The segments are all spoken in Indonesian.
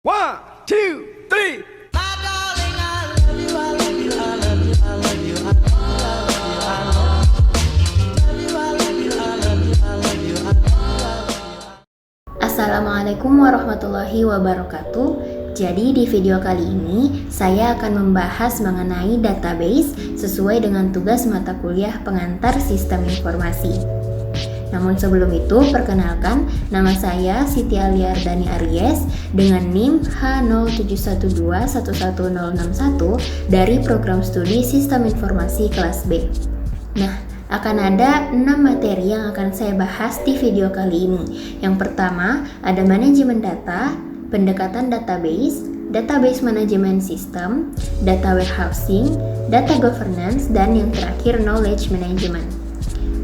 One, two, three. Assalamualaikum warahmatullahi wabarakatuh. Jadi di video kali ini saya akan membahas mengenai database sesuai dengan tugas mata kuliah pengantar sistem informasi. Namun sebelum itu, perkenalkan, nama saya Siti Aliardani Aries dengan NIM H0712111061 dari program studi Sistem Informasi kelas B. Nah, akan ada 6 materi yang akan saya bahas di video kali ini. Yang pertama, ada manajemen data, pendekatan database, database manajemen sistem, data warehousing, data governance, dan yang terakhir knowledge management.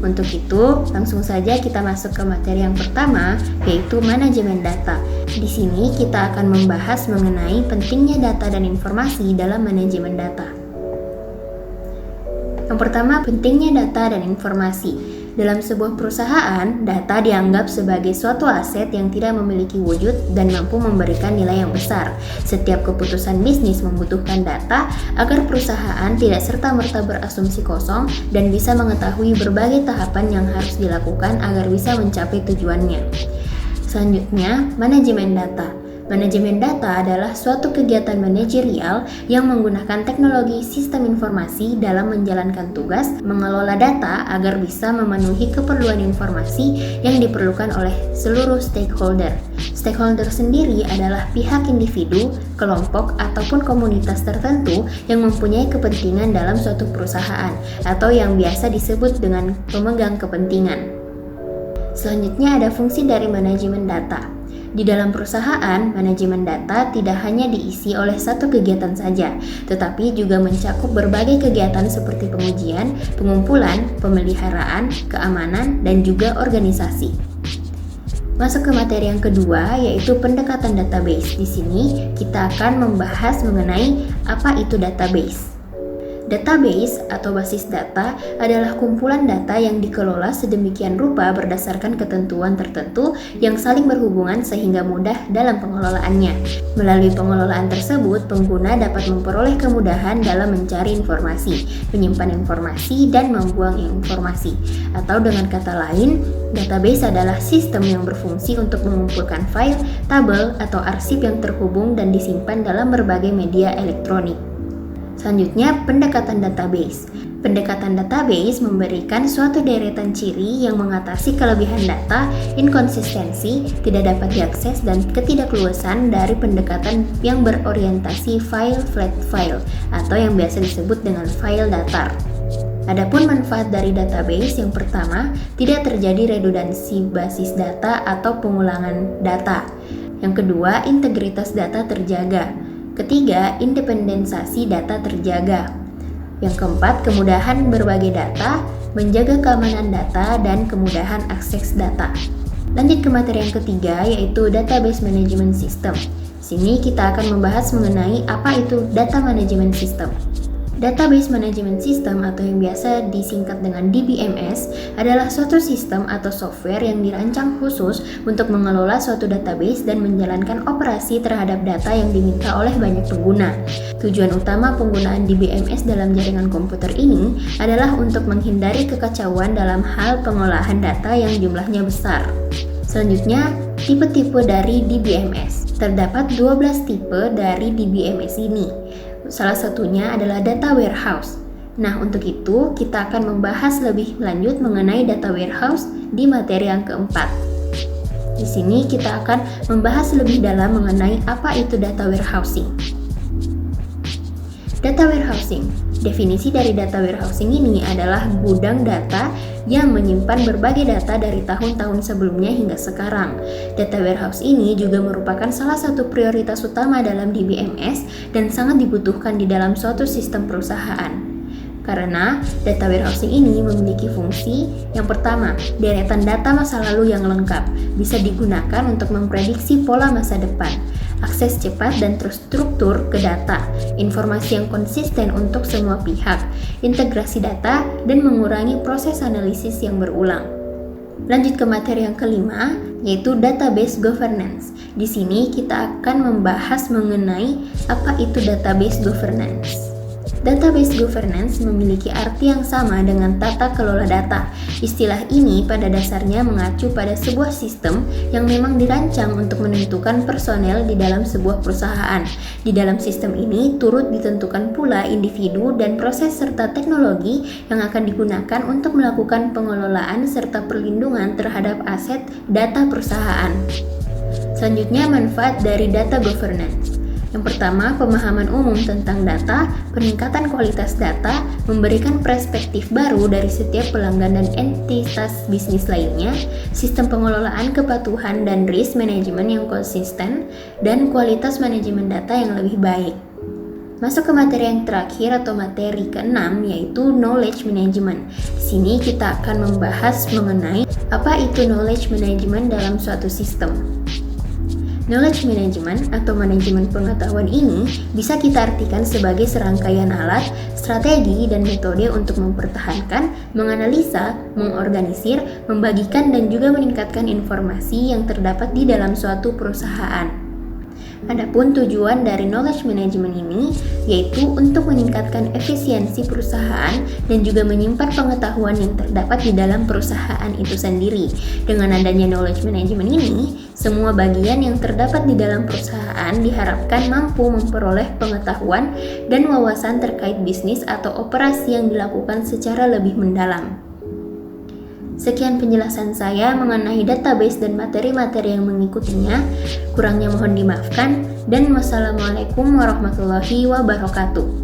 Untuk itu, langsung saja kita masuk ke materi yang pertama, yaitu manajemen data. Di sini kita akan membahas mengenai pentingnya data dan informasi dalam manajemen data. Yang pertama, pentingnya data dan informasi. Dalam sebuah perusahaan, data dianggap sebagai suatu aset yang tidak memiliki wujud dan mampu memberikan nilai yang besar. Setiap keputusan bisnis membutuhkan data agar perusahaan tidak serta-merta berasumsi kosong dan bisa mengetahui berbagai tahapan yang harus dilakukan agar bisa mencapai tujuannya. Selanjutnya, manajemen data. Manajemen data adalah suatu kegiatan manajerial yang menggunakan teknologi sistem informasi dalam menjalankan tugas mengelola data agar bisa memenuhi keperluan informasi yang diperlukan oleh seluruh stakeholder. Stakeholder sendiri adalah pihak individu, kelompok, ataupun komunitas tertentu yang mempunyai kepentingan dalam suatu perusahaan atau yang biasa disebut dengan pemegang kepentingan. Selanjutnya ada fungsi dari manajemen data. Di dalam perusahaan, manajemen data tidak hanya diisi oleh satu kegiatan saja, tetapi juga mencakup berbagai kegiatan seperti pengujian, pengumpulan, pemeliharaan, keamanan, dan juga organisasi. Masuk ke materi yang kedua, yaitu pendekatan database. Di sini kita akan membahas mengenai apa itu database. Database atau basis data adalah kumpulan data yang dikelola sedemikian rupa berdasarkan ketentuan tertentu yang saling berhubungan sehingga mudah dalam pengelolaannya. Melalui pengelolaan tersebut, pengguna dapat memperoleh kemudahan dalam mencari informasi, menyimpan informasi, dan membuang informasi. Atau dengan kata lain, database adalah sistem yang berfungsi untuk mengumpulkan file, tabel, atau arsip yang terhubung dan disimpan dalam berbagai media elektronik. Selanjutnya, pendekatan database. Pendekatan database memberikan suatu deretan ciri yang mengatasi kelebihan data, inkonsistensi, tidak dapat diakses, dan ketidakluasan dari pendekatan yang berorientasi flat file atau yang biasa disebut dengan file datar. Adapun manfaat dari database, yang pertama, tidak terjadi redundansi basis data atau pengulangan data. Yang kedua, integritas data terjaga. Ketiga, independensasi data terjaga. Yang keempat, kemudahan berbagi data, menjaga keamanan data, dan kemudahan akses data. Lanjut ke materi yang ketiga, yaitu database management system. Sini kita akan membahas mengenai apa itu data management system. Database Management System atau yang biasa disingkat dengan DBMS adalah suatu sistem atau software yang dirancang khusus untuk mengelola suatu database dan menjalankan operasi terhadap data yang diminta oleh banyak pengguna. Tujuan utama penggunaan DBMS dalam jaringan komputer ini adalah untuk menghindari kekacauan dalam hal pengolahan data yang jumlahnya besar. Selanjutnya, tipe-tipe dari DBMS. Terdapat 12 tipe dari DBMS ini. Salah satunya adalah data warehouse. Nah, untuk itu kita akan membahas lebih lanjut mengenai data warehouse di materi yang keempat. Di sini kita akan membahas lebih dalam mengenai apa itu data warehousing. Data warehousing. Definisi dari data warehousing ini adalah gudang data yang menyimpan berbagai data dari tahun-tahun sebelumnya hingga sekarang. Data warehouse ini juga merupakan salah satu prioritas utama dalam DBMS dan sangat dibutuhkan di dalam suatu sistem perusahaan. Karena data warehousing ini memiliki fungsi yang pertama, deretan data masa lalu yang lengkap, bisa digunakan untuk memprediksi pola masa depan, akses cepat dan terstruktur ke data, informasi yang konsisten untuk semua pihak, integrasi data, dan mengurangi proses analisis yang berulang. Lanjut ke materi yang kelima, yaitu database governance. Di sini kita akan membahas mengenai apa itu database governance. Database governance memiliki arti yang sama dengan tata kelola data. Istilah ini pada dasarnya mengacu pada sebuah sistem yang memang dirancang untuk menentukan personel di dalam sebuah perusahaan. Di dalam sistem ini turut ditentukan pula individu dan proses serta teknologi yang akan digunakan untuk melakukan pengelolaan serta perlindungan terhadap aset data perusahaan. Selanjutnya, manfaat dari data governance. Yang pertama, pemahaman umum tentang data, peningkatan kualitas data, memberikan perspektif baru dari setiap pelanggan dan entitas bisnis lainnya, sistem pengelolaan kepatuhan dan risk management yang konsisten, dan kualitas manajemen data yang lebih baik. Masuk ke materi yang terakhir atau materi ke-6, yaitu knowledge management. Di sini kita akan membahas mengenai apa itu knowledge management dalam suatu sistem. Knowledge management atau manajemen pengetahuan ini bisa kita artikan sebagai serangkaian alat, strategi, dan metode untuk mempertahankan, menganalisa, mengorganisir, membagikan, dan juga meningkatkan informasi yang terdapat di dalam suatu perusahaan. Adapun tujuan dari knowledge management ini yaitu untuk meningkatkan efisiensi perusahaan dan juga menyimpan pengetahuan yang terdapat di dalam perusahaan itu sendiri. Dengan adanya knowledge management ini, semua bagian yang terdapat di dalam perusahaan diharapkan mampu memperoleh pengetahuan dan wawasan terkait bisnis atau operasi yang dilakukan secara lebih mendalam. Sekian penjelasan saya mengenai database dan materi-materi yang mengikutinya. Kurangnya mohon dimaafkan, dan wassalamualaikum warahmatullahi wabarakatuh.